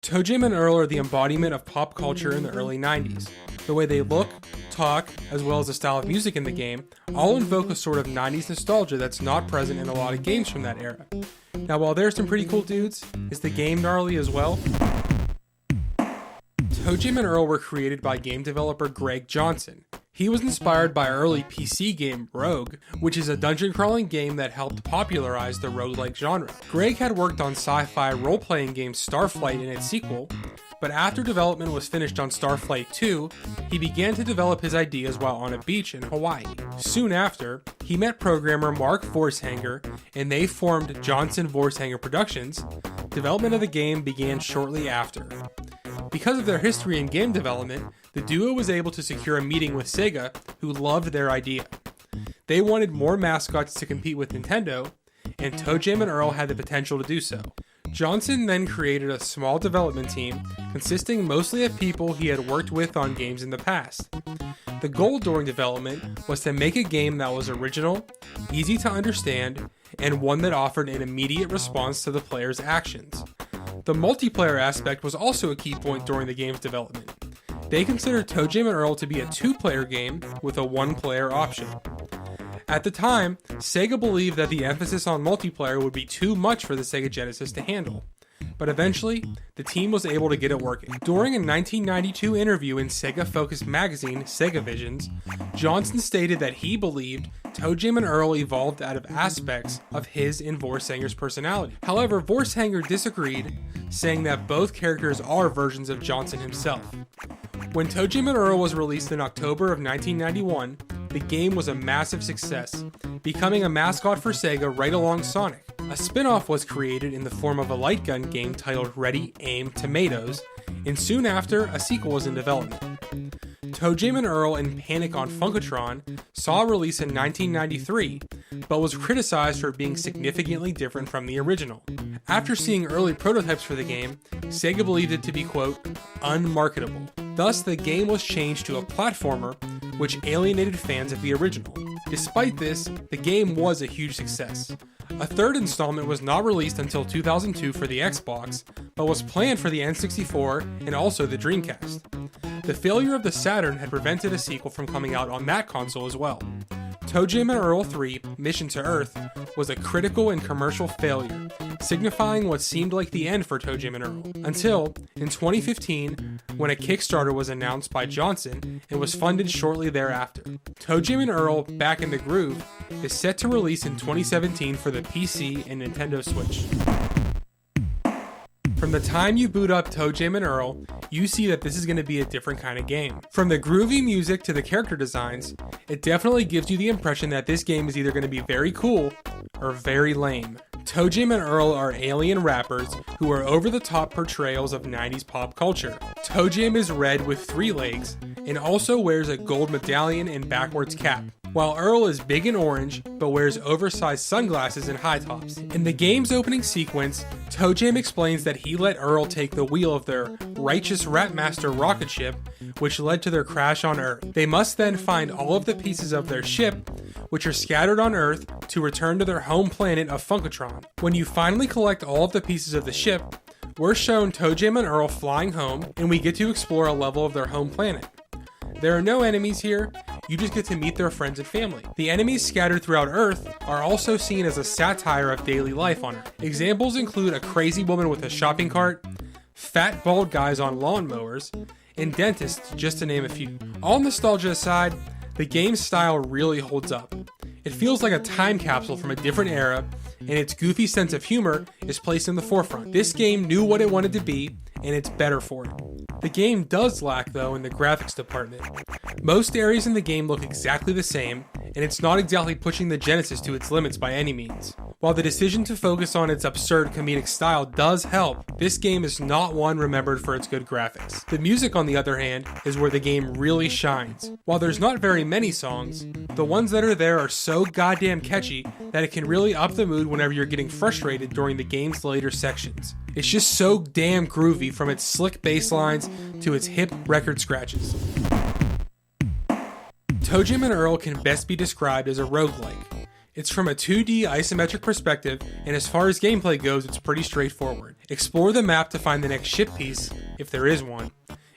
Toejam and Earl are the embodiment of pop culture in the early 90s. The way they look, talk, as well as the style of music in the game, all invoke a sort of 90s nostalgia that's not present in a lot of games from that era. Now while there's some pretty cool dudes, is the game gnarly as well? Toejam and Earl were created by game developer Greg Johnson. He was inspired by early PC game Rogue, which is a dungeon crawling game that helped popularize the roguelike genre. Greg had worked on sci-fi role-playing game Starflight and its sequel, but after development was finished on Starflight 2, he began to develop his ideas while on a beach in Hawaii. Soon after, he met programmer Mark Vorsanger, and they formed Johnson Vorsanger Productions. Development of the game began shortly after. Because of their history in game development, the duo was able to secure a meeting with Sega, who loved their idea. They wanted more mascots to compete with Nintendo, and Toejam and Earl had the potential to do so. Johnson then created a small development team consisting mostly of people he had worked with on games in the past. The goal during development was to make a game that was original, easy to understand, and one that offered an immediate response to the player's actions. The multiplayer aspect was also a key point during the game's development. They considered Toejam and Earl to be a 2-player game with a 1-player option. At the time, Sega believed that the emphasis on multiplayer would be too much for the Sega Genesis to handle. But eventually, the team was able to get it working. During a 1992 interview in Sega-focused magazine, Sega Visions, Johnson stated that he believed Toejam and Earl evolved out of aspects of his and Vorsanger's personality. However, Vorsanger disagreed, saying that both characters are versions of Johnson himself. When Toejam and Earl was released in October of 1991, the game was a massive success, becoming a mascot for Sega right along Sonic. A spin-off was created in the form of a light gun game titled Ready, Aim, Tomatoes, and soon after, a sequel was in development. Toejam and Earl and Panic on Funkotron saw a release in 1993, but was criticized for being significantly different from the original. After seeing early prototypes for the game, Sega believed it to be, quote, unmarketable. Thus, the game was changed to a platformer, which alienated fans of the original. Despite this, the game was a huge success. A third installment was not released until 2002 for the Xbox, but was planned for the N64 and also the Dreamcast. The failure of the Saturn had prevented a sequel from coming out on that console as well. Toejam and Earl 3, Mission to Earth, was a critical and commercial failure, signifying what seemed like the end for Toejam and Earl, until, in 2015, when a Kickstarter was announced by Johnson and was funded shortly thereafter. Toejam and Earl, Back in the Groove, is set to release in 2017 for the PC and Nintendo Switch. From the time you boot up Toejam and Earl, you see that this is going to be a different kind of game. From the groovy music to the character designs, it definitely gives you the impression that this game is either going to be very cool or very lame. Toejam and Earl are alien rappers who are over-the-top portrayals of 90s pop culture. Toejam is red with 3 legs and also wears a gold medallion and backwards cap, while Earl is big and orange but wears oversized sunglasses and high tops. In the game's opening sequence, Toejam explains that he let Earl take the wheel of their righteous Rapmaster rocket ship, which led to their crash on Earth. They must then find all of the pieces of their ship, which are scattered on Earth, to return to their home planet of Funkotron. When you finally collect all of the pieces of the ship, we're shown Toejam and Earl flying home, and we get to explore a level of their home planet. There are no enemies here, you just get to meet their friends and family. The enemies scattered throughout Earth are also seen as a satire of daily life on Earth. Examples include a crazy woman with a shopping cart, fat bald guys on lawnmowers, and dentists, just to name a few. All nostalgia aside, the game's style really holds up. It feels like a time capsule from a different era, and its goofy sense of humor is placed in the forefront. This game knew what it wanted to be, and it's better for it. The game does lack, though, in the graphics department. Most areas in the game look exactly the same, and it's not exactly pushing the Genesis to its limits by any means. While the decision to focus on its absurd comedic style does help, this game is not one remembered for its good graphics. The music, on the other hand, is where the game really shines. While there's not very many songs, the ones that are there are so goddamn catchy that it can really up the mood whenever you're getting frustrated during the game's later sections. It's just so damn groovy, from its slick bass lines to its hip record scratches. Toejam and Earl can best be described as a roguelike. It's from a 2D isometric perspective, and as far as gameplay goes, it's pretty straightforward. Explore the map to find the next ship piece, if there is one,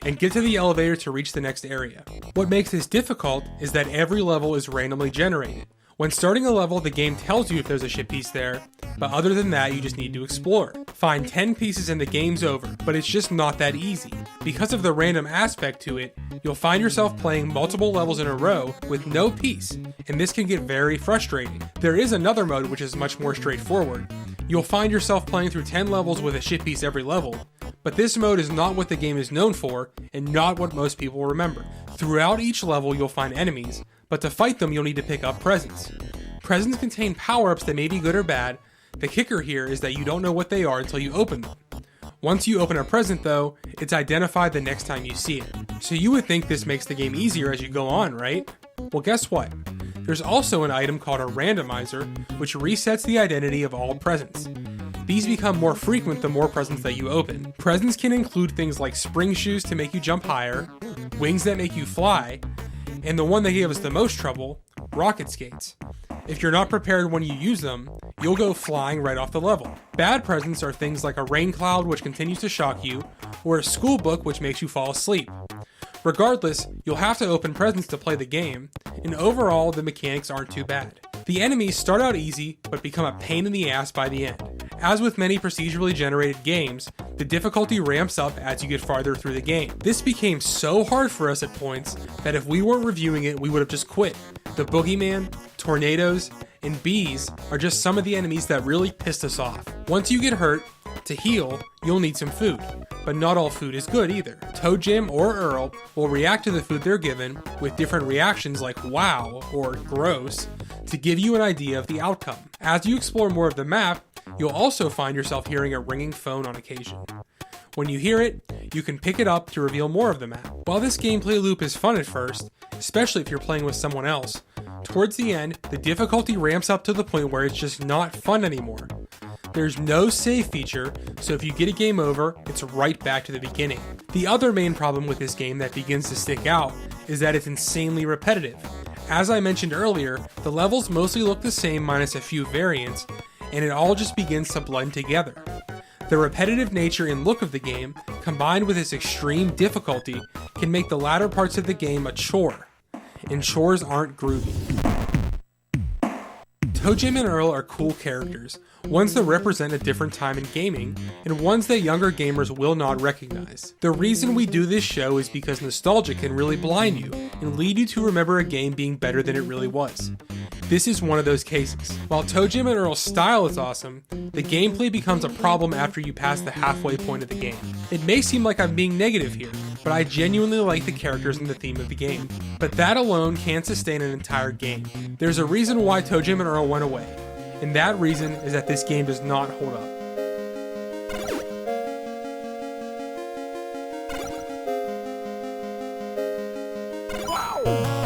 and get to the elevator to reach the next area. What makes this difficult is that every level is randomly generated. When starting a level, the game tells you if there's a ship piece there, but other than that, you just need to explore. Find 10 pieces and the game's over, but it's just not that easy. Because of the random aspect to it, you'll find yourself playing multiple levels in a row with no piece, and this can get very frustrating. There is another mode which is much more straightforward. You'll find yourself playing through 10 levels with a ship piece every level, but this mode is not what the game is known for, and not what most people remember. Throughout each level, you'll find enemies, but to fight them, you'll need to pick up presents. Presents contain power-ups that may be good or bad. The kicker here is that you don't know what they are until you open them. Once you open a present though, it's identified the next time you see it. So you would think this makes the game easier as you go on, right? Well, guess what? There's also an item called a randomizer, which resets the identity of all presents. These become more frequent the more presents that you open. Presents can include things like spring shoes to make you jump higher, wings that make you fly, and the one that gave us the most trouble, rocket skates. If you're not prepared when you use them, you'll go flying right off the level. Bad presents are things like a rain cloud which continues to shock you, or a school book which makes you fall asleep. Regardless, you'll have to open presents to play the game, and overall the mechanics aren't too bad. The enemies start out easy, but become a pain in the ass by the end. As with many procedurally generated games, the difficulty ramps up as you get farther through the game. This became so hard for us at points that if we weren't reviewing it, we would have just quit. The boogeyman, tornadoes, and bees are just some of the enemies that really pissed us off. Once you get hurt, to heal, you'll need some food, but not all food is good either. Toejam or Earl will react to the food they're given with different reactions like wow or gross to give you an idea of the outcome. As you explore more of the map, you'll also find yourself hearing a ringing phone on occasion. When you hear it, you can pick it up to reveal more of the map. While this gameplay loop is fun at first, especially if you're playing with someone else, towards the end, the difficulty ramps up to the point where it's just not fun anymore. There's no save feature, so if you get a game over, it's right back to the beginning. The other main problem with this game that begins to stick out is that it's insanely repetitive. As I mentioned earlier, the levels mostly look the same minus a few variants, and it all just begins to blend together. The repetitive nature and look of the game, combined with its extreme difficulty, can make the latter parts of the game a chore, and chores aren't groovy. Toejam and Earl are cool characters, ones that represent a different time in gaming, and ones that younger gamers will not recognize. The reason we do this show is because nostalgia can really blind you, and lead you to remember a game being better than it really was. This is one of those cases. While Toejam and Earl's style is awesome, the gameplay becomes a problem after you pass the halfway point of the game. It may seem like I'm being negative here, but I genuinely like the characters and the theme of the game. But that alone can't sustain an entire game. There's a reason why Toejam and Earl went away, and that reason is that this game does not hold up. Wow!